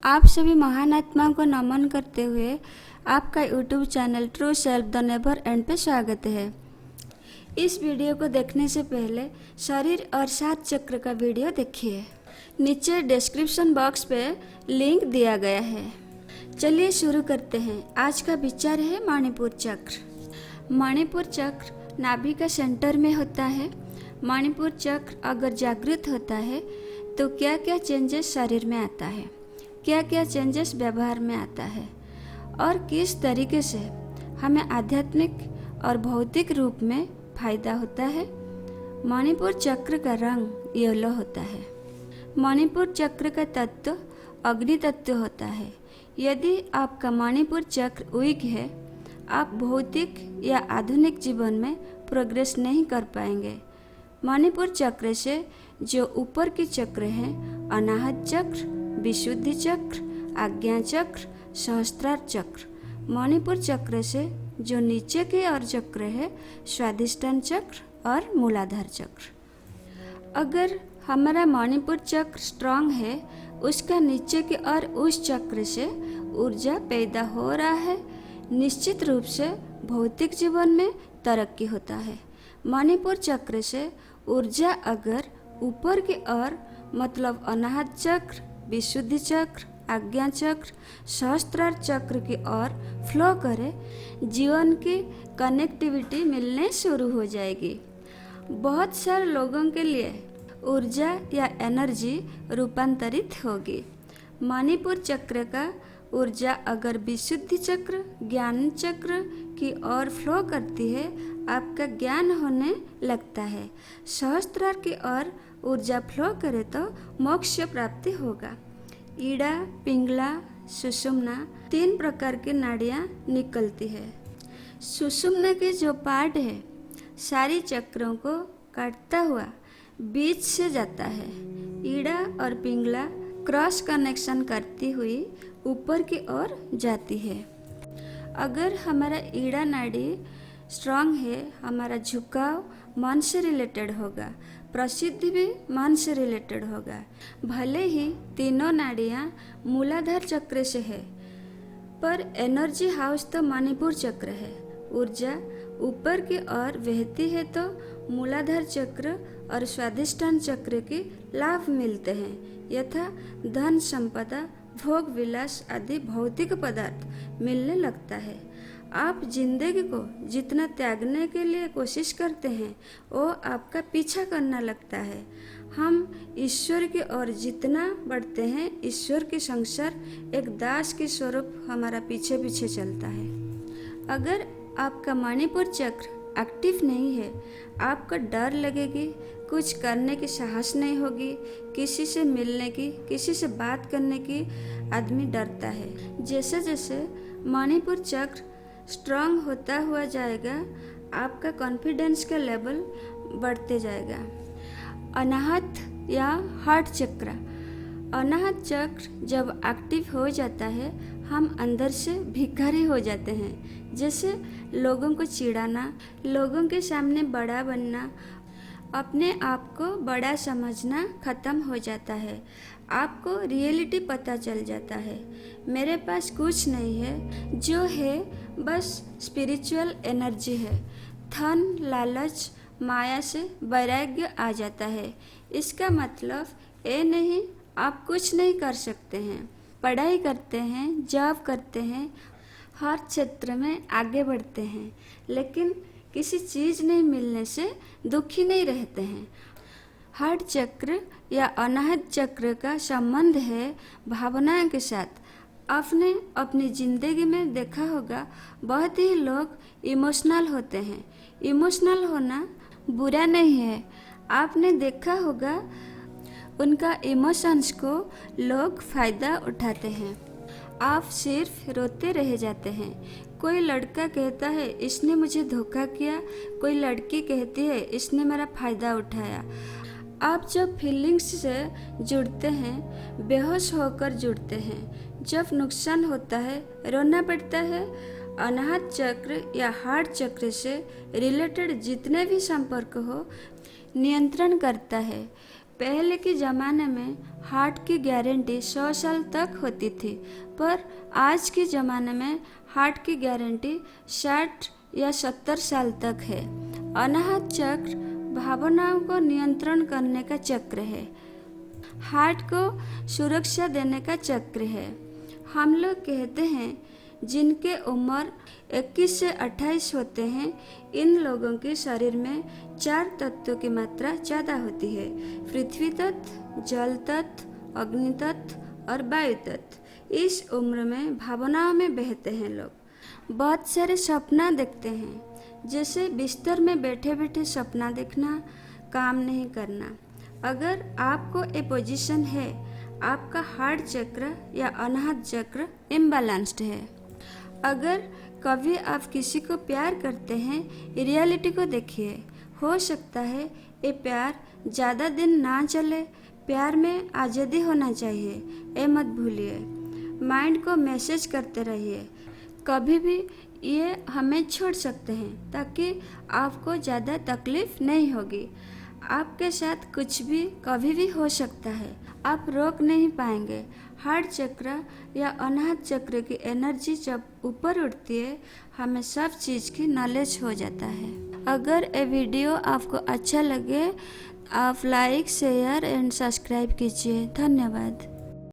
आप सभी महान आत्माओं को नमन करते हुए आपका YouTube channel true self the never and पे स्वागत है। इस वीडियो को देखने से पहले शरीर और 7 चक्र का वीडियो देखिए। नीचे डिस्क्रिप्शन बॉक्स पे लिंक दिया गया है। चलिए शुरू करते हैं। आज का विचार है मणिपुर चक्र। मणिपुर चक्र नाभि का सेंटर में होता है। मणिपुर चक्र अगर जागृत होता है तो क्या क्या चेंजेस शरीर में आता है, क्या क्या चेंजेस व्यवहार में आता है और किस तरीके से हमें आध्यात्मिक और भौतिक रूप में फायदा होता है। मणिपुर चक्र का रंग येलो होता है। मणिपुर चक्र का तत्व अग्नि तत्व होता है। यदि आपका मणिपुर चक्र वीक है, आप भौतिक या आधुनिक जीवन में प्रोग्रेस नहीं कर पाएंगे। मणिपुर चक्र से जो ऊपर के चक्र हैं, अनाहत चक्र, विशुद्धि चक्र, आज्ञा चक्र, सहस्त्रार चक्र। मणिपुर चक्र से जो नीचे के और चक्र है, स्वाधिष्ठान चक्र और मूलाधार चक्र। अगर हमारा मणिपुर चक्र स्ट्रांग है, उसका नीचे के और उस चक्र से ऊर्जा पैदा हो रहा है, निश्चित रूप से भौतिक जीवन में तरक्की होता है। मणिपुर चक्र से ऊर्जा अगर ऊपर की ओर मतलब अनाहत चक्र, विशुद्धि चक्र, आज्ञा चक्र, सहस्त्रार चक्र की ओर फ्लो करे, जीवन की कनेक्टिविटी मिलने शुरू हो जाएगी। बहुत सारे लोगों के लिए ऊर्जा या एनर्जी रूपांतरित होगी। मणिपुर चक्र का ऊर्जा अगर विशुद्धि चक्र, ज्ञान चक्र की ओर फ्लो करती है, आपका ज्ञान होने लगता है। सहस्त्रार की ओर ऊर्जा फ्लो करे तो मोक्ष प्राप्ति होगा। ईड़ा, पिंगला, सुषुम्ना 3 प्रकार की नाड़ियाँ निकलती है। सुषुम्ना के जो पार्ट है, सारी चक्रों को काटता हुआ बीच से जाता है। ईड़ा और पिंगला क्रॉस कनेक्शन करती हुई ऊपर की ओर जाती है। अगर हमारा ईड़ा नाड़ी स्ट्रांग है, हमारा झुकाव मन से रिलेटेड होगा, प्रसिद्धि भी मन से रिलेटेड होगा। भले ही तीनों नाड़ियाँ मूलाधार चक्र से है, पर एनर्जी हाउस तो मणिपुर चक्र है। ऊर्जा ऊपर की ओर बहती है तो मूलाधार चक्र और स्वाधिष्ठान चक्र के लाभ मिलते हैं, यथा धन संपदा, भोग विलास आदि भौतिक पदार्थ मिलने लगता है। आप जिंदगी को जितना त्यागने के लिए कोशिश करते हैं, वो आपका पीछा करना लगता है। हम ईश्वर की ओर जितना बढ़ते हैं, ईश्वर की संसार एक दास के स्वरूप हमारा पीछे पीछे चलता है। अगर आपका मणिपुर चक्र एक्टिव नहीं है, आपको डर लगेगी, कुछ करने की साहस नहीं होगी, किसी से मिलने की, किसी से बात करने की आदमी डरता है। जैसे जैसे मणिपुर चक्र स्ट्रांग होता हुआ जाएगा, आपका कॉन्फिडेंस का लेवल बढ़ते जाएगा। अनाहत या हार्ट चक्र। अनाहत चक्र जब एक्टिव हो जाता है, हम अंदर से भिखारी हो जाते हैं। जैसे लोगों को चिढ़ाना, लोगों के सामने बड़ा बनना, अपने आप को बड़ा समझना खत्म हो जाता है। आपको रियलिटी पता चल जाता है, मेरे पास कुछ नहीं है, जो है बस स्पिरिचुअल एनर्जी है। धन, लालच, माया से वैराग्य आ जाता है। इसका मतलब ये नहीं आप कुछ नहीं कर सकते हैं। पढ़ाई करते हैं, जॉब करते हैं, हर क्षेत्र में आगे बढ़ते हैं, लेकिन किसी चीज़ नहीं मिलने से दुखी नहीं रहते हैं। हार्ट चक्र या अनाहत चक्र का संबंध है भावनाओं के साथ। आपने अपनी ज़िंदगी में देखा होगा, बहुत ही लोग इमोशनल होते हैं। इमोशनल होना बुरा नहीं है। आपने देखा होगा उनका इमोशंस को लोग फ़ायदा उठाते हैं। आप सिर्फ रोते रह जाते हैं। कोई लड़का कहता है इसने मुझे धोखा किया, कोई लड़की कहती है इसने मेरा फ़ायदा उठाया। आप जब फीलिंग्स से जुड़ते हैं, बेहोश होकर जुड़ते हैं। जब नुकसान होता है, रोना पड़ता है। अनाहत चक्र या हार्ट चक्र से रिलेटेड जितने भी संपर्क हो, नियंत्रण करता है। पहले के ज़माने में हार्ट की गारंटी 100 साल तक होती थी, पर आज के ज़माने में हार्ट की गारंटी 60 या 70 साल तक है। अनाहत चक्र भावनाओं को नियंत्रण करने का चक्र है, हार्ट को सुरक्षा देने का चक्र है। हम लोग कहते हैं जिनके उम्र 21 से 28 होते हैं, इन लोगों के शरीर में 4 तत्वों की मात्रा ज़्यादा होती है: पृथ्वी तत्व, जल तत्व, अग्नि तत्व और वायु तत्व। इस उम्र में भावनाओं में बहते हैं लोग। बहुत सारे सपना देखते हैं, जैसे बिस्तर में बैठे बैठे सपना देखना, काम नहीं करना। अगर आपको ये पोजीशन है, आपका हार्ट चक्र या अनाहत चक्र इम्बैलेंस्ड है। अगर कभी आप किसी को प्यार करते हैं, रियलिटी को देखिए। हो सकता है ये प्यार ज़्यादा दिन ना चले। प्यार में आज़ादी होना चाहिए, ये मत भूलिए। माइंड को मैसेज करते रहिए, कभी भी ये हमें छोड़ सकते हैं, ताकि आपको ज़्यादा तकलीफ नहीं होगी। आपके साथ कुछ भी कभी भी हो सकता है, आप रोक नहीं पाएंगे। हार्ट चक्र या अनाहत चक्र की एनर्जी जब ऊपर उठती है, हमें सब चीज़ की नॉलेज हो जाता है। अगर ये वीडियो आपको अच्छा लगे, आप लाइक, शेयर एंड सब्सक्राइब कीजिए। धन्यवाद।